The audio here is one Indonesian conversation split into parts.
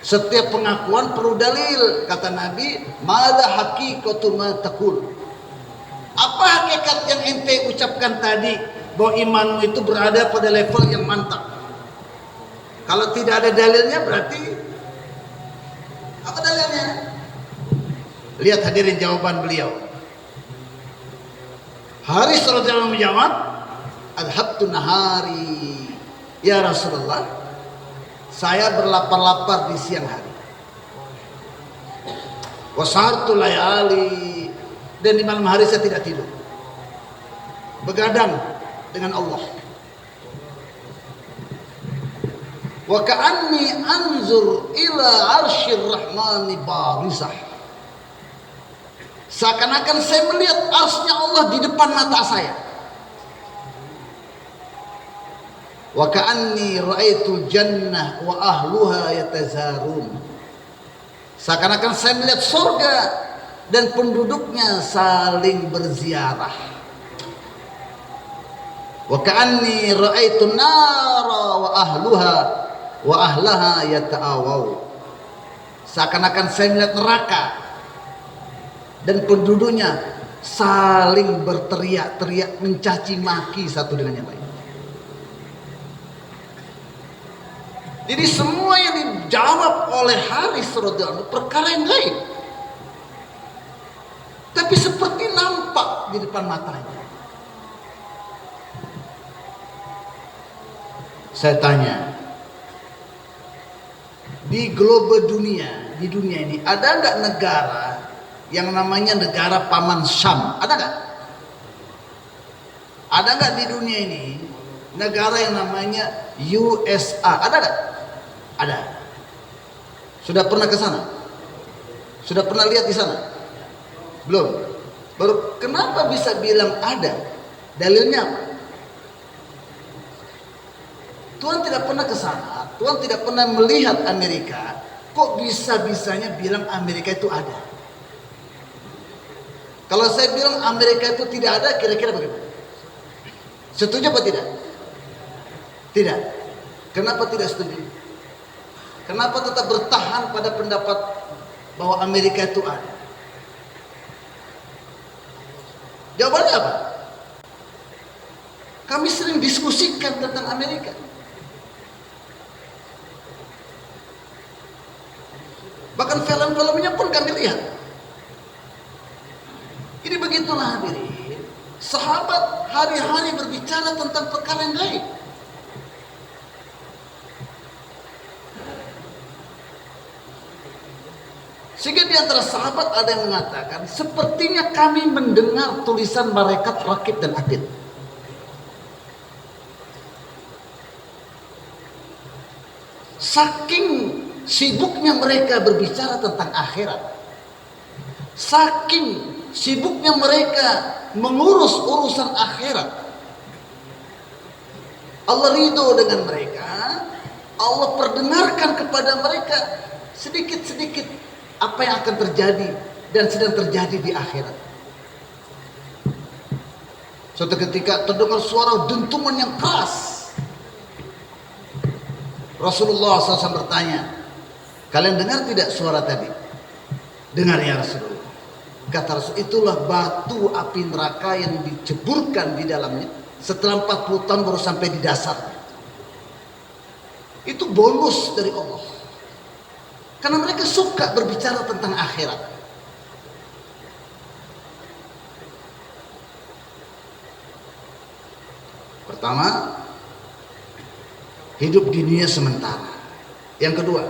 Setiap pengakuan perlu dalil. Kata Nabi, "Madza haqiqatu ma taqul?" Apa hakikat yang ente ucapkan tadi, bahwa imanmu itu berada pada level yang mantap? Kalau tidak ada dalilnya berarti apa dalilnya? Lihat hadirin jawaban beliau. Haris radhiyallahu anhu menjawab, "Adhabtu nahari ya Rasulullah, saya berlapar-lapar di siang hari. Wasartu layali, dan di malam hari saya tidak tidur, begadang dengan Allah. Wa ka'anni anzur ila arsyir rahmani barisah, seakan-akan saya melihat arsy-Nya Allah di depan mata saya. Wa ka'anni ra'aitul jannah wa ahluha yatazarun, seakan-akan saya melihat surga dan penduduknya saling berziarah. Wa ka'anni ra'aitun nara wa ahlaha yata'awaw, seakan-akan saya melihat neraka dan penduduknya saling berteriak-teriak mencaci maki satu dengan yang lain. Jadi semua yang dijawab oleh Haris radhiyallahu anhu perkara yang gaib, tapi seperti nampak di depan matanya. Saya tanya, di globe dunia, di dunia ini ada nggak negara yang namanya negara Paman Syam? Ada nggak? Ada nggak di dunia ini negara yang namanya USA? Ada nggak? Ada. Sudah pernah ke sana? Sudah pernah lihat di sana? Belum. Baru kenapa bisa bilang ada? Dalilnya apa? Tuhan tidak pernah ke sana, Tuhan tidak pernah melihat Amerika. Kok bisa-bisanya bilang Amerika itu ada? Kalau saya bilang Amerika itu tidak ada, kira-kira bagaimana? Setuju apa tidak? Tidak. Kenapa tidak setuju? Kenapa tetap bertahan pada pendapat bahwa Amerika itu ada? Jawabannya apa? Kami sering diskusikan tentang Amerika. Bahkan film-filmnya pun kami lihat. Jadi begitulah hadirin. Sahabat hari-hari berbicara tentang perkara yang gaib. Sehingga di antara sahabat ada yang mengatakan, sepertinya kami mendengar tulisan malaikat rakib dan atid. Saking sibuknya mereka berbicara tentang akhirat, saking sibuknya mereka mengurus urusan akhirat, Allah ridho dengan mereka. Allah perdengarkan kepada mereka sedikit-sedikit apa yang akan terjadi dan sedang terjadi di akhirat. Suatu ketika terdengar suara dentuman yang keras. Rasulullah SAW bertanya, "Kalian dengar tidak suara tadi?" "Dengar ya Rasulullah." Kata Rasul, "Itulah batu api neraka yang diceburkan di dalamnya. Setelah 40 tahun baru sampai di dasar." Itu bonus dari Allah. Karena mereka suka berbicara tentang akhirat. Pertama, hidup di dunia sementara. Yang kedua,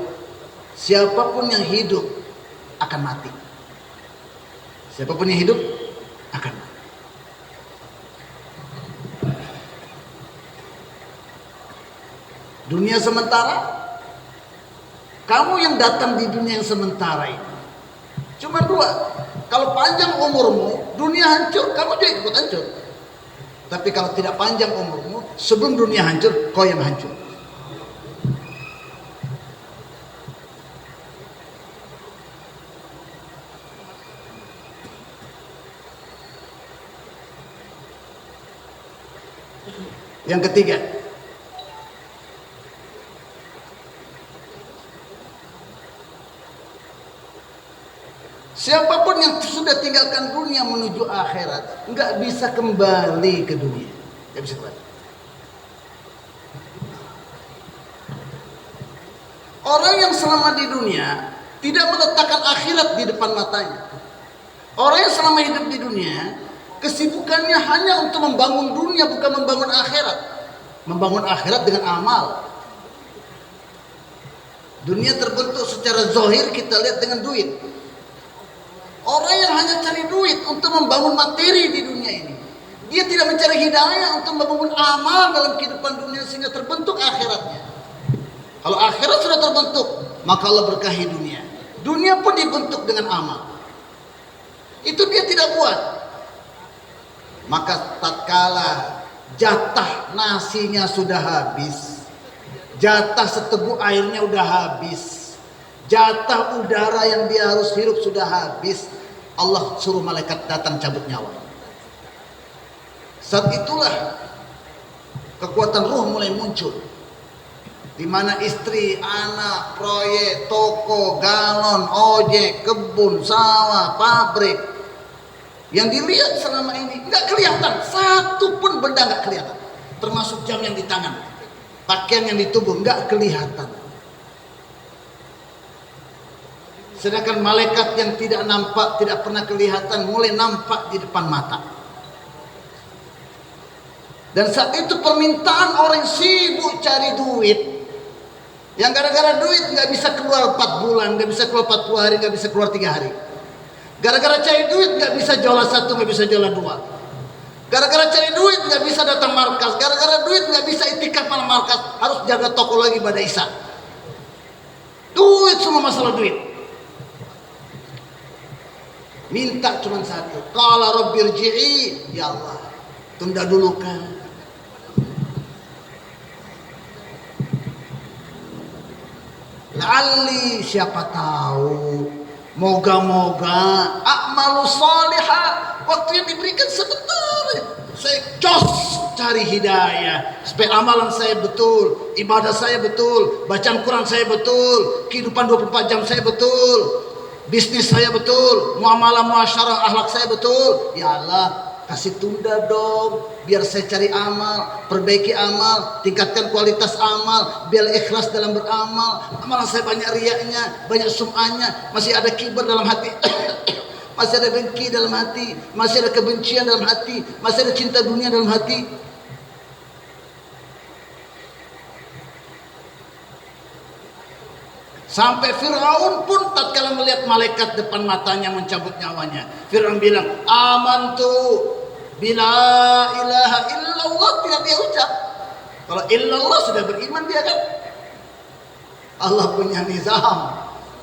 siapapun yang hidup akan mati. Siapapun yang hidup akan mati. Dunia sementara. Kamu yang datang di dunia yang sementara ini cuma dua. Kalau panjang umurmu, dunia hancur, kamu juga ikut hancur. Tapi kalau tidak panjang umurmu, sebelum dunia hancur, kau yang hancur. Yang ketiga, Siapapun yang sudah tinggalkan dunia menuju akhirat, nggak bisa kembali ke dunia. Nggak bisa kembali. Orang yang selama di dunia tidak meletakkan akhirat di depan matanya. Orang yang selama hidup di dunia, kesibukannya hanya untuk membangun dunia, bukan membangun akhirat. Membangun akhirat dengan amal. Dunia terbentuk secara zahir, kita lihat dengan duit. Orang yang hanya cari duit untuk membangun materi di dunia ini, dia tidak mencari hidayah untuk membangun amal dalam kehidupan dunia sehingga terbentuk akhiratnya. Kalau akhirat sudah terbentuk, maka Allah berkahi dunia. Dunia pun dibentuk dengan amal. Itu dia tidak buat. Maka tatkala jatah nasinya sudah habis, jatah seteguk airnya sudah habis, jatah udara yang dia harus hirup sudah habis, Allah suruh malaikat datang cabut nyawa. Saat itulah kekuatan ruh mulai muncul, di mana istri, anak, proyek, toko, galon, ojek, kebun, sawah, pabrik yang dilihat selama ini nggak kelihatan, satu pun benda nggak kelihatan, termasuk jam yang di tangan, pakaian yang di tubuh nggak kelihatan. Sedangkan malaikat yang tidak nampak, tidak pernah kelihatan, mulai nampak di depan mata. Dan saat itu permintaan orang sibuk cari duit, yang gara-gara duit nggak bisa keluar 4 bulan, nggak bisa keluar 40 hari, nggak bisa keluar 3 hari. Gara-gara cari duit nggak bisa jualan 1, nggak bisa jualan 2. Gara-gara cari duit nggak bisa datang markas. Gara-gara duit nggak bisa itikaf malam markas, harus jaga toko lagi pada Isya. Duit, semua masalah duit. Minta cuma satu, qala rabbirji'i, ya Allah tunda dulu kan. La'alli, siapa tahu, moga-moga a'malu salihah, waktu yang diberikan sebentar, saya jos cari hidayah supaya amalan saya betul, ibadah saya betul, bacaan Quran saya betul, kehidupan 24 jam saya betul, bisnis saya betul, muamalah muasyarah akhlak saya betul. Ya Allah, kasih tunda dong, biar saya cari amal, perbaiki amal, tingkatkan kualitas amal, biar ikhlas dalam beramal. Amalan saya banyak riyaknya, banyak sum'ahnya, masih ada kibar dalam hati, masih ada dengki dalam hati, masih ada kebencian dalam hati, masih ada cinta dunia dalam hati. Sampai Fir'aun pun tatkala melihat malaikat depan matanya mencabut nyawanya, Fir'aun bilang, amantu bila ilaha illallah, tidak dia ucap. Kalau illallah sudah beriman dia kan. Allah punya nizam.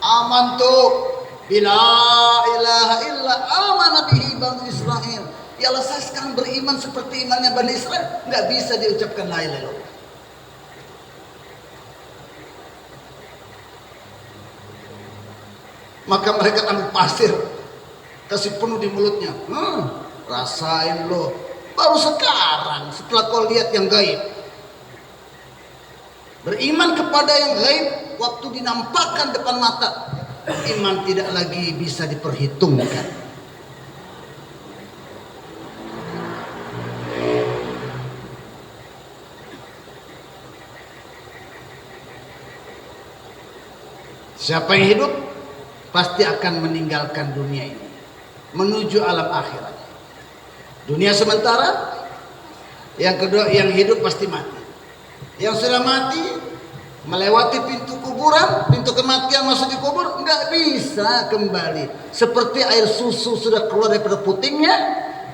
Amantu bila ilaha illa amana bihi bani Israel. Ya Allah, saya sekarang beriman seperti imannya Bani Israel. Nggak bisa diucapkan la ilaha illallah. Maka mereka ambil pasir, kasih penuh di mulutnya. Rasain lo. Baru sekarang, setelah kau lihat yang gaib. Beriman kepada yang gaib, waktu dinampakkan depan mata, iman tidak lagi bisa diperhitungkan. Siapa yang hidup pasti akan meninggalkan dunia ini menuju alam akhirat. Dunia sementara, yang kedua yang hidup pasti mati. Yang sudah mati melewati pintu kuburan, pintu kematian, masuk di kubur, nggak bisa kembali. Seperti air susu sudah keluar daripada putingnya,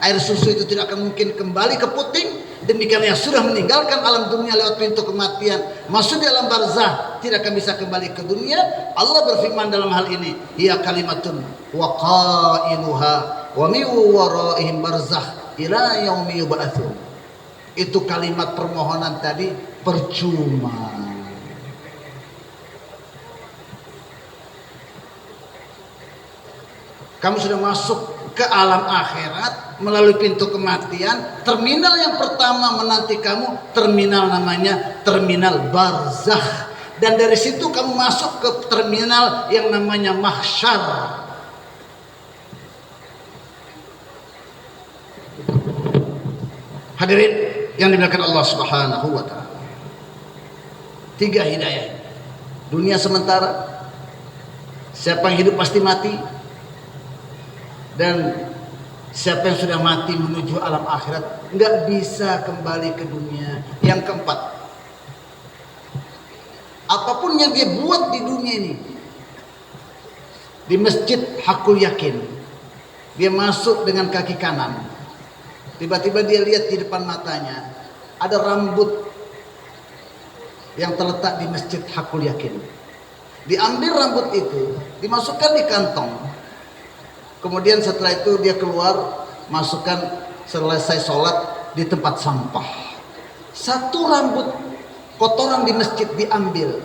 air susu itu tidak akan mungkin kembali ke puting. Demikian yang sudah meninggalkan alam dunia lewat pintu kematian, masuk di alam barzah, tidak akan bisa kembali ke dunia. Allah berfirman dalam hal ini, hiya kalimatun wa qailuha wa min waraihim barzah ila yaumi yub'atsun. Itu kalimat permohonan tadi percuma. Kamu sudah masuk ke alam akhirat melalui pintu kematian. Terminal yang pertama menanti kamu, terminal namanya terminal barzakh. Dan dari situ kamu masuk ke terminal yang namanya mahsyar. Hadirin yang dimuliakan Allah Subhanahu wa taala. 3 hidayah. Dunia sementara, siapa yang hidup pasti mati, dan siapa yang sudah mati menuju alam akhirat nggak bisa kembali ke dunia. Yang keempat, apapun yang dia buat di dunia ini, di masjid hakul yakin, dia masuk dengan kaki kanan, tiba-tiba dia lihat di depan matanya ada rambut yang terletak di masjid hakul yakin. Diambil rambut itu, dimasukkan di kantong, kemudian setelah itu dia keluar, masukkan selesai sholat di tempat sampah. Satu rambut kotoran di masjid diambil,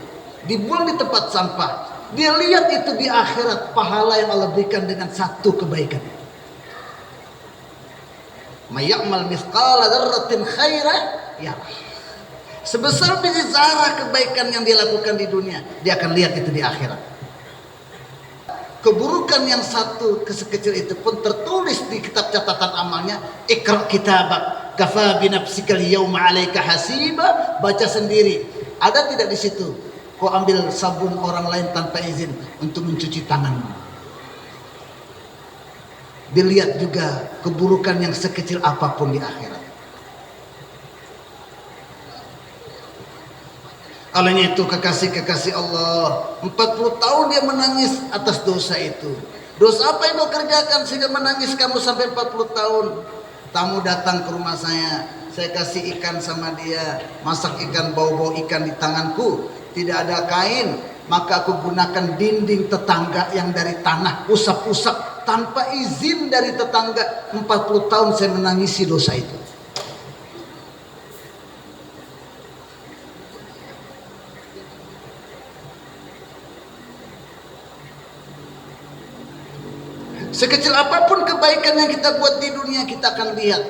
dibuang di tempat sampah. Dia lihat itu di akhirat, pahala yang Allah berikan dengan satu kebaikan. Mayyamal mithqala dzarratin khairan yarah. Sebesar biji zarah kebaikan yang dia lakukan di dunia, dia akan lihat itu di akhirat. Keburukan yang satu sekecil itu pun tertulis di kitab catatan amalnya. Iqra kitabak kafa bi nafsika al-yawma 'alaika hasiba. Baca sendiri. Ada tidak di situ? Kau ambil sabun orang lain tanpa izin untuk mencuci tanganmu. Dilihat juga keburukan yang sekecil apapun di akhirat. Olehnya itu kekasih-kekasih Allah, 40 tahun dia menangis atas dosa itu. Dosa apa yang kau kerjakan sehingga menangis kamu sampai 40 tahun? Tamu datang ke rumah saya kasih ikan sama dia, masak ikan, bau-bau ikan di tanganku, tidak ada kain, maka aku gunakan dinding tetangga yang dari tanah, usap-usap tanpa izin dari tetangga. 40 tahun saya menangisi dosa itu. Sekecil apapun kebaikan yang kita buat di dunia, kita akan lihat.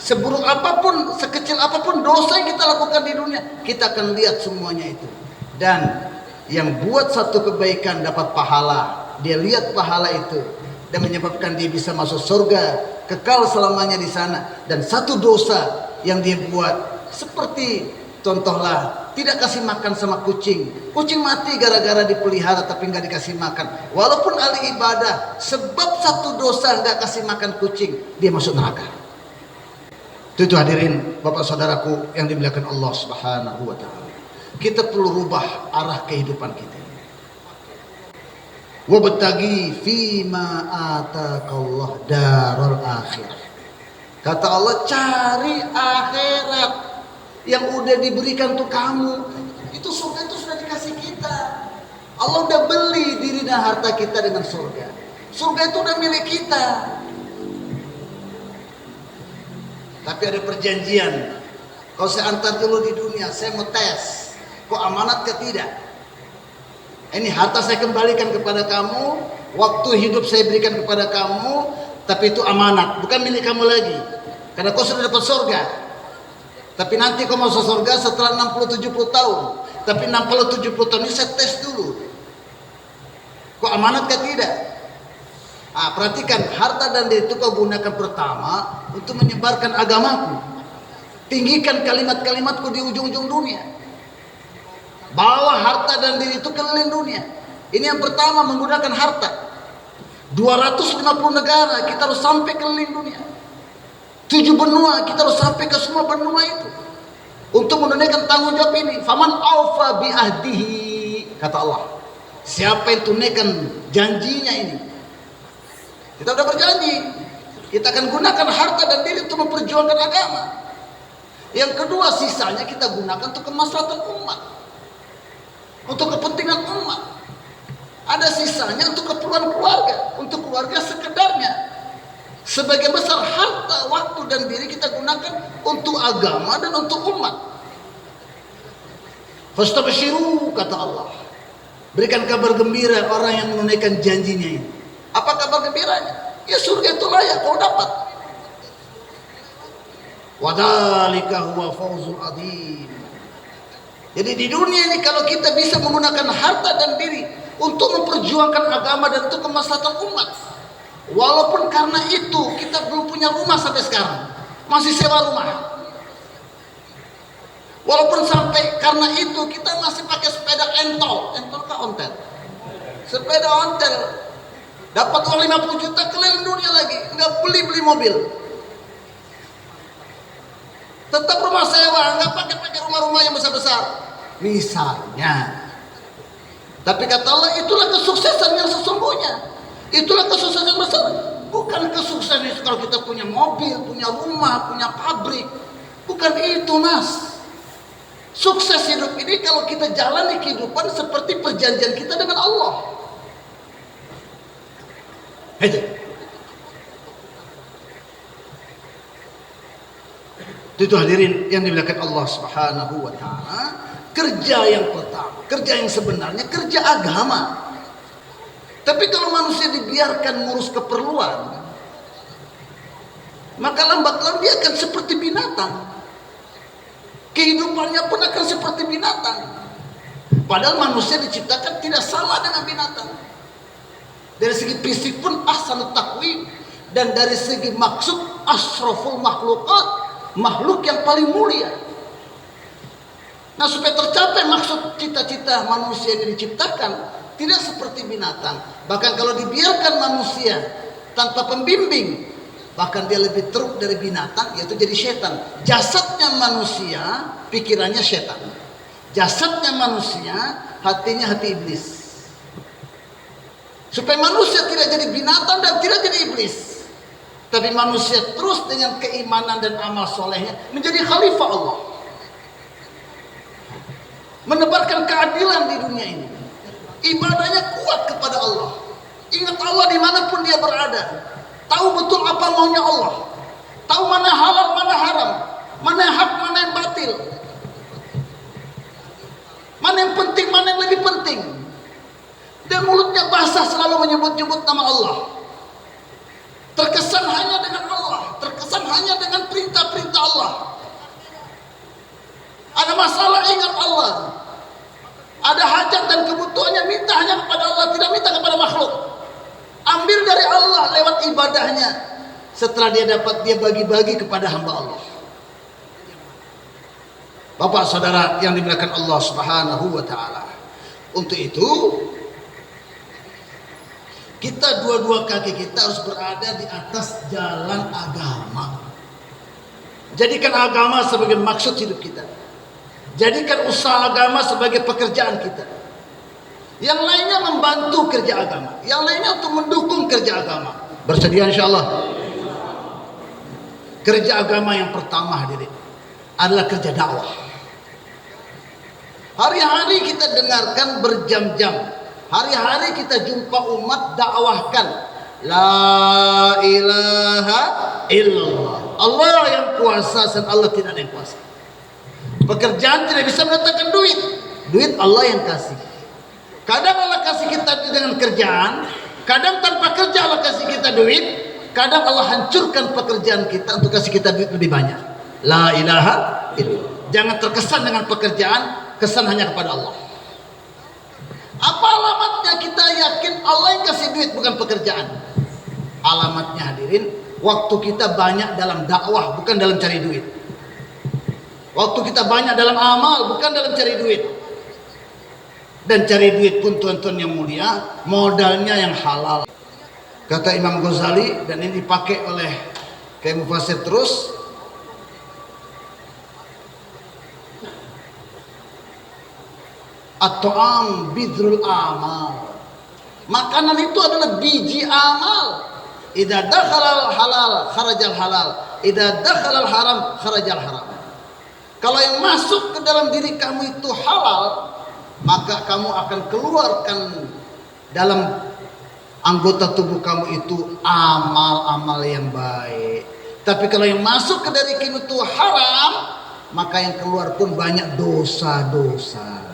Seburuk apapun, sekecil apapun dosa yang kita lakukan di dunia, kita akan lihat semuanya itu. Dan yang buat satu kebaikan dapat pahala, dia lihat pahala itu dan menyebabkan dia bisa masuk surga, kekal selamanya di sana. Dan satu dosa yang dia buat, seperti contohlah tidak kasih makan sama kucing. Kucing mati gara-gara dipelihara tapi nggak dikasih makan. Walaupun ahli ibadah, sebab satu dosa nggak kasih makan kucing, dia masuk neraka. Itu hadirin bapak saudaraku yang dimuliakan Allah Subhanahu wa taala. Kita perlu rubah arah kehidupan kita. Wabtaghi fima ataqallah darul akhirah. Kata Allah, cari akhirat yang udah diberikan untuk kamu. Itu surga itu sudah dikasih kita. Allah udah beli diri dan harta kita dengan surga. Surga itu udah milik kita. Tapi ada perjanjian. Kalau saya antar dulu di dunia, saya mau tes, kok amanat ke tidak? Ini harta saya kembalikan kepada kamu, waktu hidup saya berikan kepada kamu, tapi itu amanat, bukan milik kamu lagi. Karena kau sudah dapat surga. Tapi nanti kau masuk surga setelah 60-70 tahun. Tapi 60-70 tahun ini saya tes dulu. Kok amanat ke tidak? Perhatikan, harta dan diri itu kau gunakan pertama untuk menyebarkan agamaku. Tinggikan kalimat-kalimatku di ujung-ujung dunia. Bawa harta dan diri itu keliling dunia. Ini yang pertama, menggunakan harta. 250 negara kita harus sampai keliling dunia. 7 benua kita harus sampai ke semua benua itu untuk menunaikan tanggung jawab ini. Faman aufa bi ahdihi, kata Allah. Siapa yang tunaikan janjinya ini? Kita sudah berjanji, kita akan gunakan harta dan diri untuk memperjuangkan agama. Yang kedua, sisanya kita gunakan untuk kemaslahatan umat, untuk kepentingan umat. Ada sisanya untuk keperluan keluarga, untuk keluarga sekedarnya. Sebagian besar harta, waktu dan diri kita gunakan untuk agama dan untuk umat. Fastabshiru, kata Allah. Berikan kabar gembira orang yang menunaikan janjinya ini. Apa kabar gembiranya? Ya surga itu layak kau dapat. Wadzalika huwa fawzul adzim. Jadi di dunia ini kalau kita bisa menggunakan harta dan diri untuk memperjuangkan agama dan untuk kemaslahatan umat, walaupun karena itu kita belum punya rumah sampai sekarang, masih sewa rumah, Walaupun sampai karena itu kita masih pakai sepeda entol kah ontel? Sepeda ontel dapat uang 50 juta keliling dunia lagi, nggak beli mobil. Tetap rumah sewa, nggak pakai rumah-rumah yang besar-besar. Misalnya. Tapi kata Allah, itulah kesuksesan yang sesungguhnya. Itulah kesuksesan yang besar. Bukan kesuksesan itu kalau kita punya mobil, punya rumah, punya pabrik. Bukan itu, Mas. Sukses hidup ini kalau kita jalani kehidupan seperti perjanjian kita dengan Allah. Itu hadirin yang dimuliakan Allah Subhanahu wa taala. Kerja yang pertama, kerja yang sebenarnya kerja agama. Tapi kalau manusia dibiarkan ngurus keperluan, maka lambat laun dia akan seperti binatang. Kehidupannya pun akan seperti binatang. Padahal manusia diciptakan tidak salah dengan binatang. Dari segi fisik pun ahsanut taqwim, dan dari segi maksud asraful makhluqat, makhluk yang paling mulia. Nah, supaya tercapai maksud cita-cita manusia yang diciptakan, tidak seperti binatang. Bahkan kalau dibiarkan manusia tanpa pembimbing, bahkan dia lebih teruk dari binatang, yaitu jadi setan. Jasadnya manusia, pikirannya setan. Jasadnya manusia, hatinya hati iblis. Supaya manusia tidak jadi binatang dan tidak jadi iblis, tapi manusia terus dengan keimanan dan amal solehnya menjadi khalifah Allah, menebarkan keadilan di dunia ini. Ibadahnya kuat kepada Allah, ingat Allah dimanapun dia berada, tahu betul apa maunya Allah, tahu mana halal mana haram, mana yang hak mana yang batil, mana yang penting mana yang lebih penting. Dan mulutnya basah selalu menyebut-nyebut nama Allah, terkesan hanya dengan Allah, terkesan hanya dengan perintah-perintah Allah. Ada masalah ingat Allah, ada hajat dan kebutuhannya minta hanya kepada Allah, tidak minta kepada makhluk. Ambil dari Allah lewat ibadahnya, setelah dia dapat dia bagi-bagi kepada hamba Allah. Bapak saudara yang dimuliakan Allah Subhanahu wa taala. Untuk itu kita dua-dua kaki kita harus berada di atas jalan agama. Jadikan agama sebagai maksud hidup kita. Jadikan usaha agama sebagai pekerjaan kita. Yang lainnya membantu kerja agama, yang lainnya untuk mendukung kerja agama. Bersedia insyaallah. Kerja agama yang pertama hadirin adalah kerja dakwah. Hari-hari kita dengarkan berjam-jam, hari-hari kita jumpa umat dakwahkan la ilaha illallah, Allah yang kuasa dan Allah tidak ada yang kuasa. Pekerjaan tidak bisa mendatangkan duit, duit Allah yang kasih. Kadang Allah kasih kita dengan kerjaan, kadang tanpa kerja Allah kasih kita duit, kadang Allah hancurkan pekerjaan kita untuk kasih kita duit lebih banyak. La ilaha illallah. Jangan terkesan dengan pekerjaan, kesan hanya kepada Allah. Apa alamatnya kita yakin Allah yang kasih duit bukan pekerjaan? Alamatnya hadirin, waktu kita banyak dalam dakwah bukan dalam cari duit. Waktu kita banyak dalam amal bukan dalam cari duit. Dan cari duit pun tuan-tuan yang mulia, modalnya yang halal. Kata Imam Ghazali, dan ini dipakai oleh Kiai Mufassir terus, at-ta'am bidrul amal. Makanan itu adalah biji amal. Idza dakhala halal kharajal halal, idza dakhala haram kharajal haram. Kalau yang masuk ke dalam diri kamu itu halal, maka kamu akan keluarkan dalam anggota tubuh kamu itu amal-amal yang baik. Tapi kalau yang masuk ke dari kamu itu haram, maka yang keluar pun banyak dosa-dosa.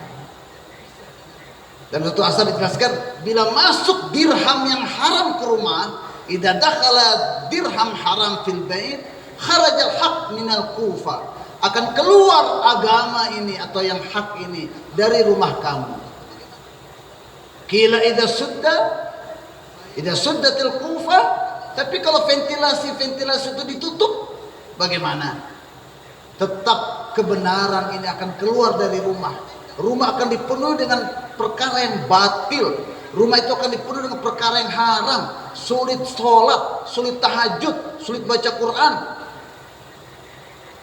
Dan suatu asar dijelaskan, bila masuk dirham yang haram ke rumah, idza dakhala dirham haram fil bait, kharajal haq minal kufa. Akan keluar agama ini atau yang hak ini dari rumah kamu. Kila idza suddatil kufa, tapi kalau ventilasi itu ditutup, bagaimana? Tetap kebenaran ini akan keluar dari rumah. Rumah akan dipenuhi dengan perkara yang batil. Rumah itu akan dipenuhi dengan perkara yang haram. Sulit sholat, sulit tahajud, sulit baca Quran.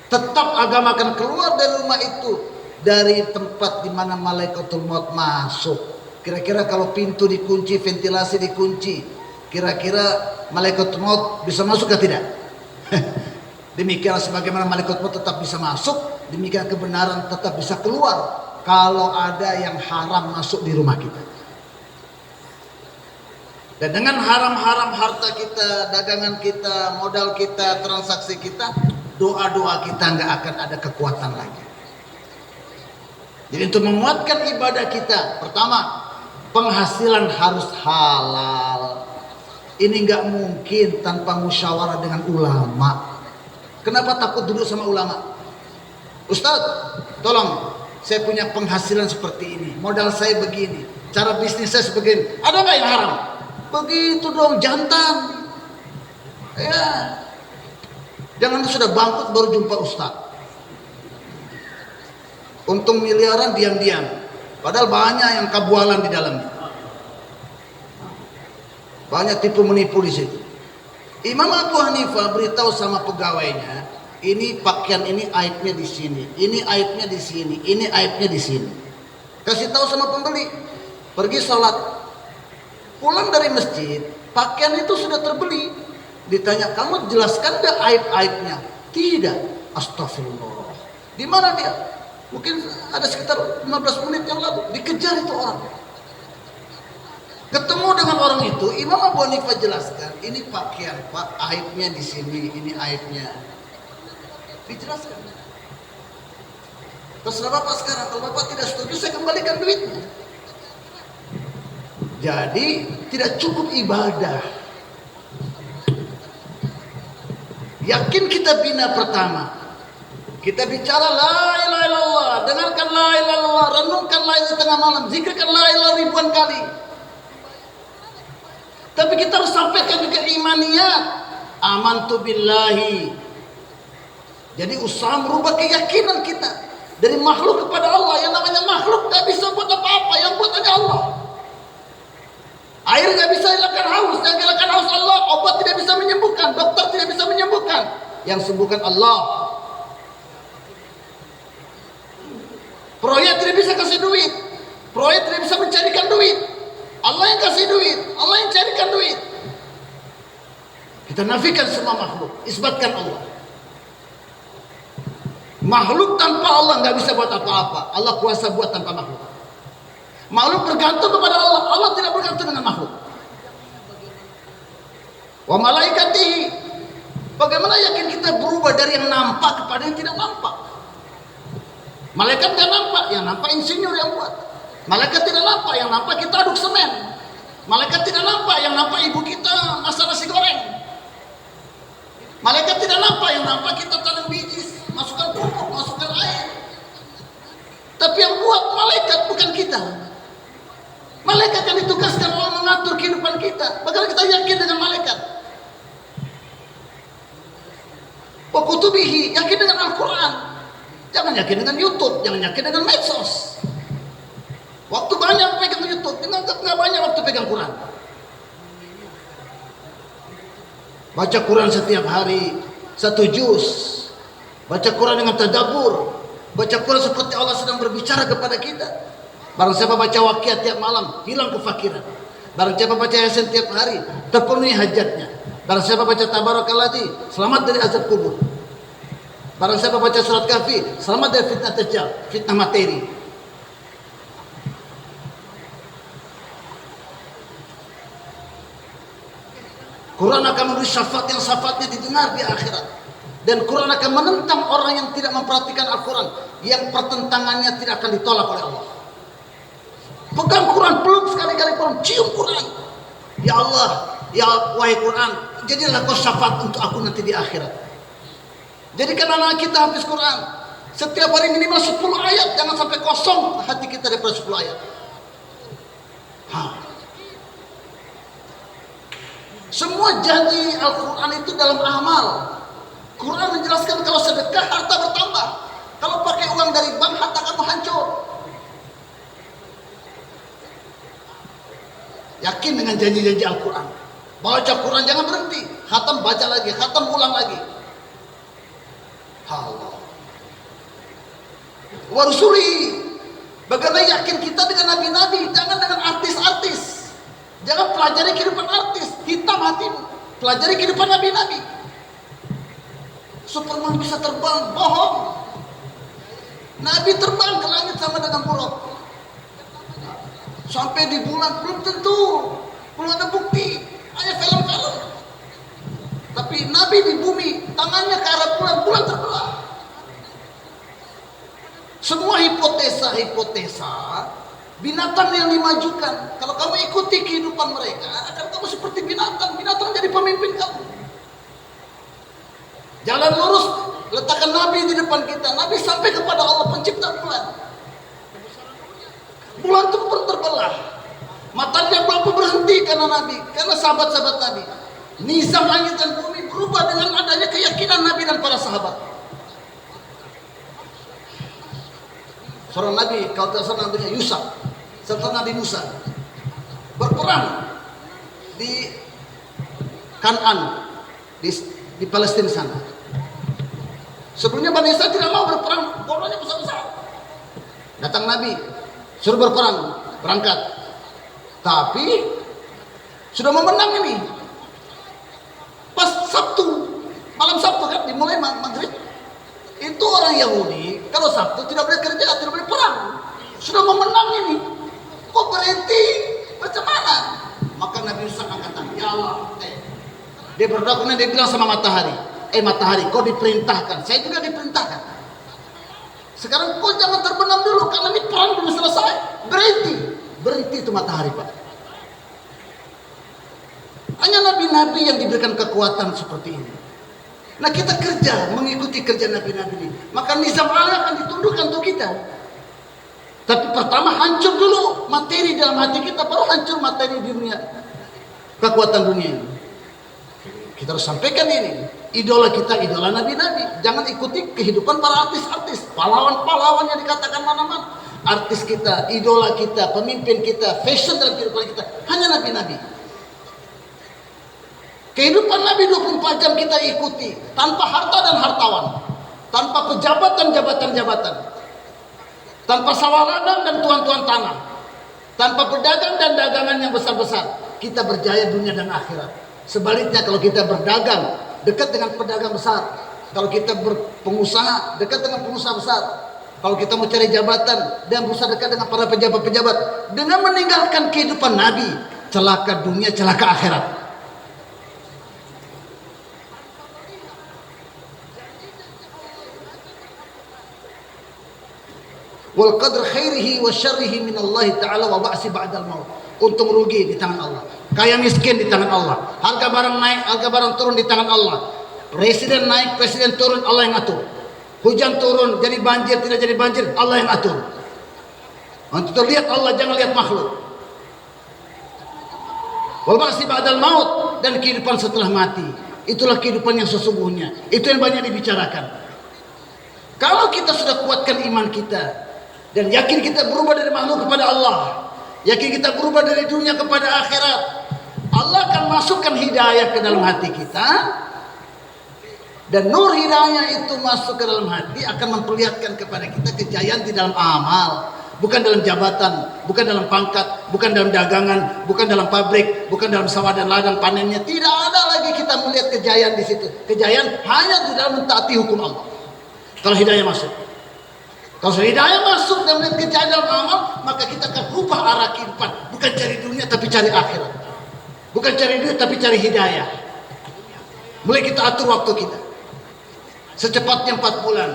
Tetap agama akan keluar dari rumah itu, dari tempat di mana malaikatul maut masuk. Kira-kira kalau pintu dikunci, ventilasi dikunci, kira-kira malaikatul maut bisa masuk atau tidak? Demikian sebagaimana malaikat maut tetap bisa masuk, demikian kebenaran tetap bisa keluar kalau ada yang haram masuk di rumah kita. Dan dengan haram-haram harta kita, dagangan kita, modal kita, transaksi kita, doa-doa kita nggak akan ada kekuatan lagi. Jadi untuk menguatkan ibadah kita, pertama, penghasilan harus halal. Ini nggak mungkin tanpa musyawarah dengan ulama. Kenapa takut duduk sama ulama? Ustadz, tolong, saya punya penghasilan seperti ini, modal saya begini, cara bisnis saya sebegini, ada nggak yang haram? Begitu dong, jantan. Ya, jangan sudah bangkrut baru jumpa ustadz. Untung miliaran diam-diam, padahal banyak yang kabualan di dalamnya. Banyak tipu menipu di situ. Imam Abu Hanifah beritahu sama pegawainya, ini pakaian ini aibnya di sini, ini aibnya di sini, ini aibnya di sini. Kasih tahu sama pembeli, pergi sholat. Pulang dari masjid, pakaian itu sudah terbeli. Ditanya, kamu jelaskan gak aib-aibnya? Tidak. Astagfirullah. Di mana dia? Mungkin ada sekitar 15 menit yang lalu. Dikejar itu orang. Ketemu dengan orang itu, Imam Abu Hanifah jelaskan, ini pakaian Pak, aibnya di sini, ini aibnya. Dijelaskan. Terserah Bapak sekarang, kalau Bapak tidak setuju, saya kembalikan duitnya. Jadi tidak cukup ibadah. Yakin kita bina pertama. Kita bicara la ilaha illallah, dengarkan la ilaha illallah, renungkan la ilaha tengah malam, zikirkan la ilaha ribuan kali. Tapi kita harus sampaikan juga imaniyat. Amantu billahi. Jadi usaha merubah keyakinan kita dari makhluk kepada Allah. Yang namanya makhluk gak bisa buat apa-apa, yang buat hanya Allah. Air nggak bisa hilangkan haus, yang hilangkan haus Allah. Obat tidak bisa menyembuhkan, dokter tidak bisa menyembuhkan, yang sembuhkan Allah. Proyek tidak bisa kasih duit, proyek tidak bisa mencarikan duit. Allah yang kasih duit, Allah yang carikan duit. Kita nafikan semua makhluk, isbatkan Allah. Makhluk tanpa Allah nggak bisa buat apa-apa. Allah kuasa buat tanpa makhluk. Makhluk bergantung kepada Allah, Allah tidak bergantung dengan makhluk. Wa malaikatihi. Bagaimana yakin kita berubah dari yang nampak kepada yang tidak nampak? Malaikat tidak nampak, yang nampak insinyur yang buat. Malaikat tidak nampak, yang nampak kita aduk semen. Malaikat tidak nampak, yang nampak ibu kita masak nasi goreng. Malaikat tidak nampak, yang nampak kita tanam biji, masukkan pupuk, masukkan air. Tapi yang buat malaikat bukan kita. Malaikat yang ditugaskan Allah mengatur kehidupan kita. Bagaimana kita yakin dengan malaikat? Wa kutubihi, yakin dengan Al-Quran. Jangan yakin dengan YouTube, jangan yakin dengan medsos. Waktu banyak pegang YouTube, nggak banyak waktu pegang Quran. Baca Quran setiap hari 1 juz. Baca Quran dengan tadabbur. Baca Quran seperti Allah sedang berbicara kepada kita. Barang siapa baca waqiah tiap malam, hilang kefakiran. Barang siapa baca Yasin tiap hari, terpenuhi hajatnya. Barang siapa baca Tabarakalladzi, selamat dari azab kubur. Barang siapa baca surat Kahfi, selamat dari fitnah dajjal, fitnah materi. Quran akan memberi syafaat yang syafaatnya didengar di akhirat. Dan Quran akan menentang orang yang tidak memperhatikan Al-Quran, yang pertentangannya tidak akan ditolak oleh Allah. Pegang Quran, peluk sekali-kali Quran, cium Quran. Ya Allah, ya wahai Quran, jadilah kau syafaat untuk aku nanti di akhirat. Jadikan anak kita hafiz Quran. Setiap hari minimal 10 ayat, jangan sampai kosong hati kita daripada 10 ayat. Semua janji Al-Quran itu dalam amal. Quran menjelaskan kalau sedekah harta bertambah. Kalau pakai uang dari bank, harta kamu hancur. Yakin dengan janji-janji Al-Quran. Baca Quran jangan berhenti. Khatam baca lagi, khatam ulang lagi. Allah. Wa rusuli. Bagaimana yakin kita dengan nabi-nabi, jangan dengan artis-artis. Jangan pelajari kehidupan artis, hitam hatimu. Pelajari kehidupan nabi-nabi. Superman bisa terbang, bohong. Nabi terbang ke langit sama dengan bulog. Sampai di bulan belum tentu, belum ada bukti, hanya film-film. Tapi Nabi di bumi, tangannya ke arah bulan, bulan terbelah. Semua hipotesa binatang yang dimajukan. Kalau kamu ikuti kehidupan mereka, akan kamu seperti binatang. Binatang jadi pemimpin kamu. Jalan lurus, letakkan Nabi di depan kita. Nabi sampai kepada Allah pencipta bulan. Bulan itu pun terbelah. Matanya belum berhenti karena Nabi, karena sahabat-sahabat Nabi. Nizam langit dan bumi berubah dengan adanya keyakinan Nabi dan para sahabat. Seorang Nabi, kalau tidak salah namanya Yusuf, serta Nabi Musa, berperang di Kan'an, di Palestina sana. Sebelumnya Bani Israel tidak mau berperang, bodohnya besar-besar. Datang Nabi, suruh berperang, berangkat. Tapi sudah mau menang ini. Pas Sabtu, malam Sabtu kan dimulai maghrib. Itu orang Yahudi kalau Sabtu tidak boleh kerja, tidak boleh perang. Sudah mau menang ini, kok berhenti? Macam mana? Maka Nabi Musa angkat tangan, ya Allah. Dia berdoa, kemudian dia bilang sama matahari, matahari, kau diperintahkan, saya juga diperintahkan. Sekarang kau jangan terbenam dulu, karena ini perang belum selesai. Berhenti itu matahari, Pak. Hanya nabi-nabi yang diberikan kekuatan seperti ini. Nah, kita kerja mengikuti kerja nabi-nabi ini, maka nizam Allah akan ditundukkan untuk kita. Tapi pertama hancur dulu materi dalam hati kita, baru hancur materi di dunia, kekuatan dunia ini. Kita harus sampaikan ini. Idola kita, idola nabi-nabi. Jangan ikuti kehidupan para artis-artis, pahlawan-pahlawan yang dikatakan mana-mana. Artis kita, idola kita, pemimpin kita, fashion dalam kehidupan kita, hanya nabi-nabi. Kehidupan Nabi 24 jam kita ikuti, tanpa harta dan hartawan, tanpa pejabat dan jabatan-jabatan, tanpa sawah ladang dan tuan-tuan tanah, tanpa pedagang dan dagangan yang besar-besar. Kita berjaya dunia dan akhirat. Sebaliknya kalau kita berdagang dekat dengan pedagang besar, kalau kita berpengusaha dekat dengan pengusaha besar, kalau kita mau cari jabatan dan berusaha dekat dengan para pejabat-pejabat, dengan meninggalkan kehidupan Nabi, celaka dunia, celaka akhirat. Wal qadr khairihi wa syarrihi min Allah Ta'ala wa ba'si ba'dal maut. Untung rugi di tangan Allah, kaya miskin di tangan Allah, harga barang naik, harga barang turun di tangan Allah. Presiden naik, presiden turun, Allah yang atur. Hujan turun, jadi banjir, tidak jadi banjir, Allah yang atur. Untuk lihat Allah, jangan lihat makhluk. Wal ba'si ba'dal maut, dan kehidupan setelah mati. Itulah kehidupan yang sesungguhnya. Itu yang banyak dibicarakan. Kalau kita sudah kuatkan iman kita, dan yakin kita berubah dari makhluk kepada Allah, yakin kita berubah dari dunia kepada akhirat, Allah akan masukkan hidayah ke dalam hati kita. Dan nur hidayah itu masuk ke dalam hati akan memperlihatkan kepada kita kejayaan di dalam amal, bukan dalam jabatan, bukan dalam pangkat, bukan dalam dagangan, bukan dalam pabrik, bukan dalam sawah dan ladang panennya. Tidak ada lagi kita melihat kejayaan di situ. Kejayaan hanya di dalam mentaati hukum Allah. Kalau hidayah masuk, kalau hidayah masuk dan melihat kejayaan dalam amal, maka kita akan rubah arah kehidupan. Bukan cari dunia tapi cari akhirat, bukan cari duit tapi cari hidayah. Mulai kita atur waktu kita, secepatnya 4 bulan.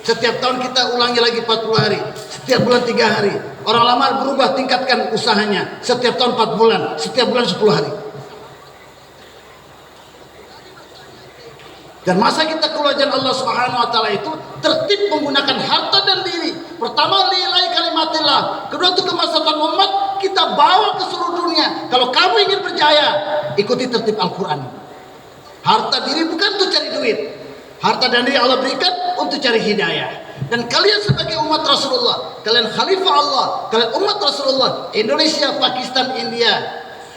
Setiap tahun kita ulangi lagi 40 hari. Setiap bulan 3 hari. Orang lama berubah, tingkatkan usahanya. Setiap tahun 4 bulan. Setiap bulan 10 hari. Dan masa kita kewajiban Allah Subhanahu wa taala itu tertib menggunakan harta dan diri. Pertama nilai kalimatillah, kedua itu kemaslahatan umat, kita bawa ke seluruh dunia. Kalau kamu ingin berjaya, ikuti tertib Al-Qur'an. Harta diri bukan untuk cari duit. Harta dan diri Allah berikan untuk cari hidayah. Dan kalian sebagai umat Rasulullah, kalian khalifah Allah, kalian umat Rasulullah, Indonesia, Pakistan, India,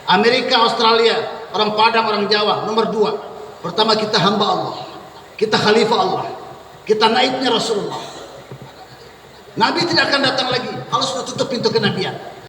Amerika, Australia, orang Padang, orang Jawa, nomor 2. Pertama, kita hamba Allah, kita khalifah Allah, kita naibnya Rasulullah. Nabi tidak akan datang lagi kalau sudah tutup pintu kenabian.